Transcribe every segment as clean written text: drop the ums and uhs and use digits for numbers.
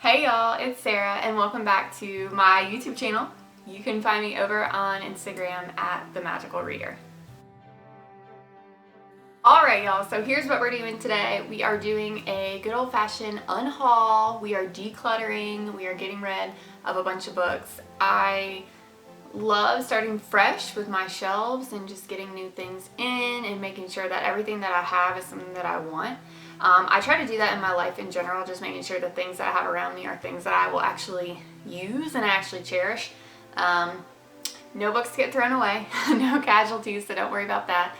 Hey y'all, it's Sarah and welcome back to my YouTube channel. You can find me over on Instagram at The Magical Reader. Alright y'all, so here's what we're doing today. We are doing a good old-fashioned unhaul. We are decluttering. We are getting rid of a bunch of books. I love starting fresh with my shelves and just getting new things in and making sure that everything that I have is something that I want. I try to do that in my life in general, just making sure the things that I have around me are things that I will actually use and actually cherish. No books get thrown away, no casualties, so don't worry about that.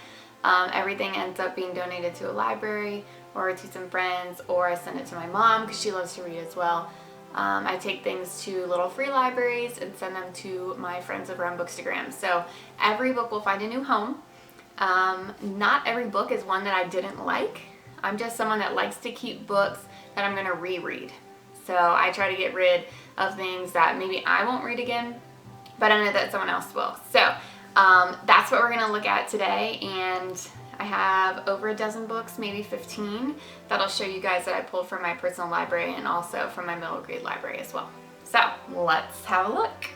Everything ends up being donated to a library or to some friends, or I send it to my mom because she loves to read as well. I take things to little free libraries and send them to my friends over on Bookstagram. So every book will find a new home. Not every book is one that I didn't like. I'm just someone that likes to keep books that I'm going to reread. So I try to get rid of things that maybe I won't read again, but I know that someone else will. So that's what we're going to look at today, and I have over a dozen books, maybe 15, that'll show you guys that I pulled from my personal library and also from my middle grade library as well. So let's have a look.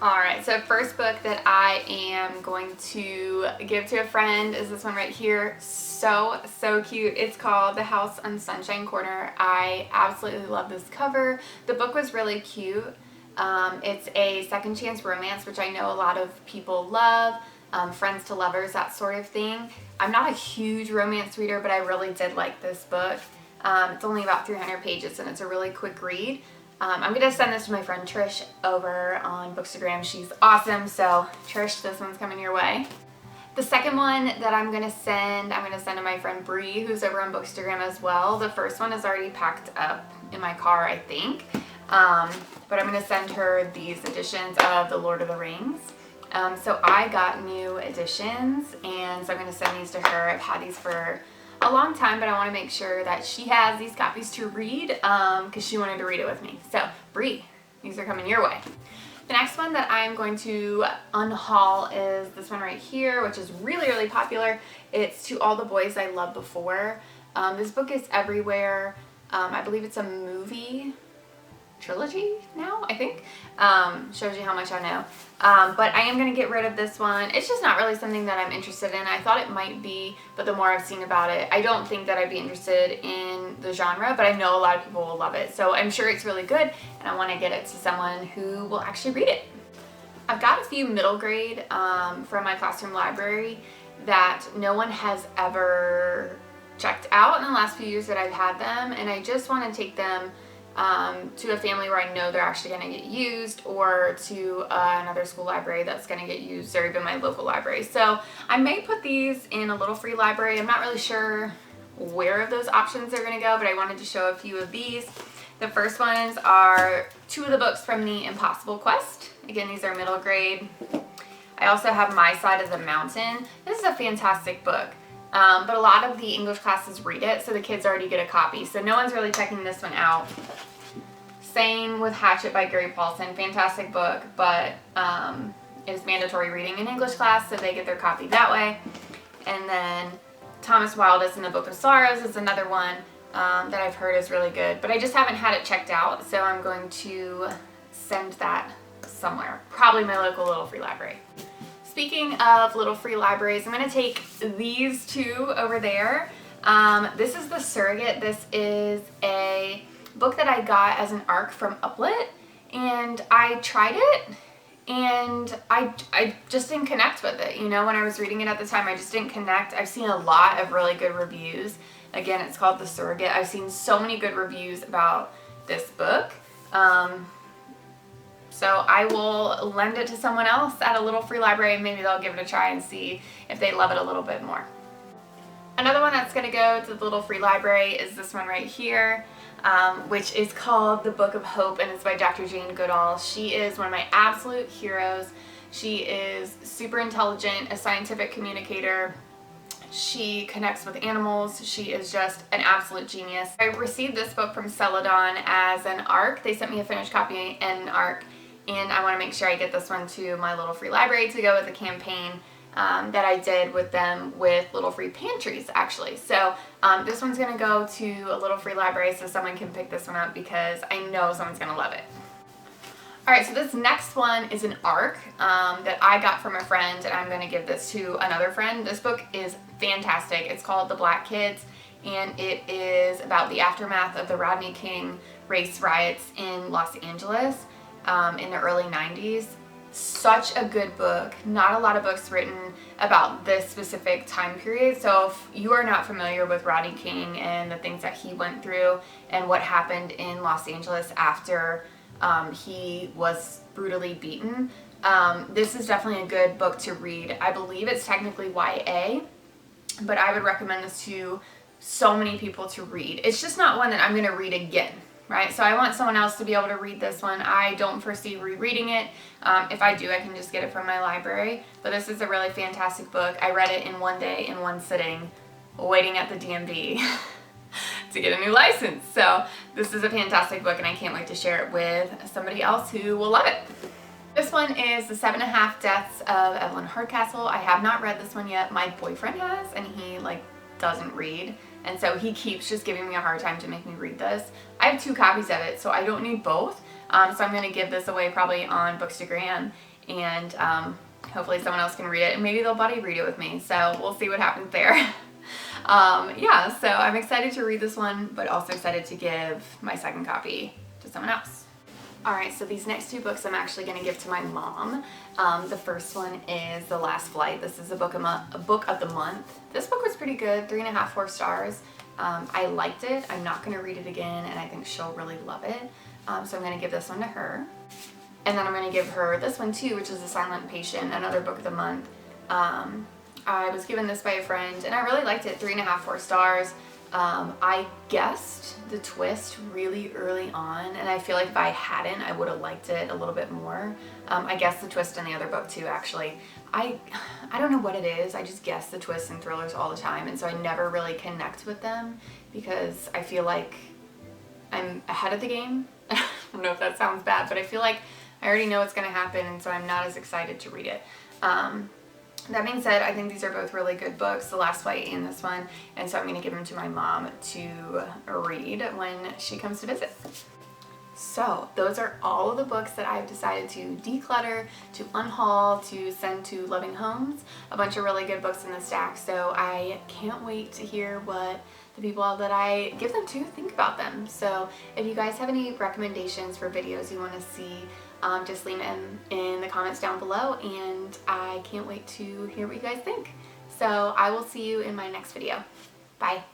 Alright, so first book that I am going to give to a friend is this one right here. So cute. It's called The House on Sunshine Corner. I absolutely love this cover. The book was really cute. It's a second chance romance, which I know a lot of people love. Friends to lovers, that sort of thing. I'm not a huge romance reader, but I really did like this book. It's only about 300 pages and it's a really quick read. I'm going to send this to my friend Trish over on Bookstagram. She's awesome, so Trish, this one's coming your way. The second one that I'm going to send to my friend Bree, who's over on Bookstagram as well. The first one is already packed up in my car, I think. But I'm going to send her these editions of The Lord of the Rings. So I got new editions, and so I'm going to send these to her. I've had these for a long time, but I want to make sure that she has these copies to read because she wanted to read it with me. So Bree, these are coming your way. The next one that I'm going to unhaul is this one right here, which is really popular. It's To All the Boys I Loved Before. This book is everywhere. I believe it's a movie trilogy now, I think. Shows you how much I know. But I am going to get rid of this one. It's just not really something that I'm interested in. I thought it might be, but the more I've seen about it, I don't think that I'd be interested in the genre, but I know a lot of people will love it. So I'm sure it's really good, and I want to get it to someone who will actually read it. I've got a few middle grade from my classroom library that no one has ever checked out in the last few years that I've had them, and I just want to take them to a family where I know they're actually going to get used, or to another school library that's going to get used, or even my local library. So I may put these in a little free library. I'm not really sure where of those options are going to go, but I wanted to show a few of these. The first ones are two of the books from the Impossible Quest. Again, these are middle grade. I also have My Side of the Mountain. This is a fantastic book. But a lot of the English classes read it, so the kids already get a copy. So no one's really checking this one out. Same with Hatchet by Gary Paulson. Fantastic book, but it is mandatory reading in English class, so they get their copy that way. And then Thomas Wildus in the Book of Sorrows is another one that I've heard is really good. But I just haven't had it checked out, so I'm going to send that somewhere. Probably my local little free library. Speaking of little free libraries, I'm going to take these two over there. This is The Surrogate. This is a book that I got as an ARC from Uplit, and I tried it, and I just didn't connect with it. You know, when I was reading it at the time, I just didn't connect. I've seen a lot of really good reviews. Again, it's called The Surrogate. I've seen so many good reviews about this book. So I will lend it to someone else at a little free library, and maybe they'll give it a try and see if they love it a little bit more. Another one that's going to go to the little free library is this one right here, which is called The Book of Hope, and it's by Dr. Jane Goodall. She is one of my absolute heroes. She is super intelligent, a scientific communicator. She connects with animals. She is just an absolute genius. I received this book from Celadon as an ARC. They sent me a finished copy and an ARC, and I want to make sure I get this one to my little free library to go with the campaign. that I did with them with Little Free Pantries, actually. So this one's gonna go to a Little Free library so someone can pick this one up because I know someone's gonna love it. All right, so this next one is an ARC that I got from a friend, and I'm gonna give this to another friend. This book is fantastic. It's called The Black Kids, and it is about the aftermath of the Rodney King race riots in Los Angeles in the early 90s. Such a good book. Not a lot of books written about this specific time period. So if you are not familiar with Rodney King and the things that he went through and what happened in Los Angeles after he was brutally beaten, this is definitely a good book to read. I believe it's technically YA, but I would recommend this to so many people to read. It's just not one that I'm going to read again. Right, so I want someone else to be able to read this one. I don't foresee rereading it. If I do, I can just get it from my library. But this is a really fantastic book. I read it in one day, in one sitting, waiting at the DMV to get a new license. So this is a fantastic book, and I can't wait to share it with somebody else who will love it. This one is The 7.5 Deaths of Evelyn Hardcastle. I have not read this one yet. My boyfriend has, and he doesn't read. And so he keeps just giving me a hard time to make me read this. I have 2 copies of it, so I don't need both. So I'm going to give this away probably on Bookstagram, and hopefully someone else can read it, and maybe they'll buddy read it with me. So we'll see what happens there. Yeah, so I'm excited to read this one, but also excited to give my second copy to someone else. Alright, so these next 2 books I'm actually going to give to my mom. The first one is The Last Flight. This is a book of the month. This book was pretty good, 3.5, 4 stars. I liked it. I'm not going to read it again, and I think she'll really love it. So I'm going to give this one to her. And then I'm going to give her this one too, which is The Silent Patient, another book of the month. I was given this by a friend, and I really liked it, 3.5, 4 stars. I guessed the twist really early on, and I feel like if I hadn't, I would have liked it a little bit more. I guessed the twist in the other book too, actually. I don't know what it is. I just guess the twists in thrillers all the time, and so I never really connect with them because I feel like I'm ahead of the game. I don't know if that sounds bad, but I feel like I already know what's going to happen, and so I'm not as excited to read it. That being said, I think these are both really good books, The Last Flight and this one, and so I'm going to give them to my mom to read when she comes to visit. So those are all of the books that I've decided to declutter, to unhaul, to send to Loving Homes. A bunch of really good books in the stack, so I can't wait to hear what the people that I give them to think about them. So if you guys have any recommendations for videos you want to see, just leave them in the comments down below, and I can't wait to hear what you guys think. So I will see you in my next video. Bye.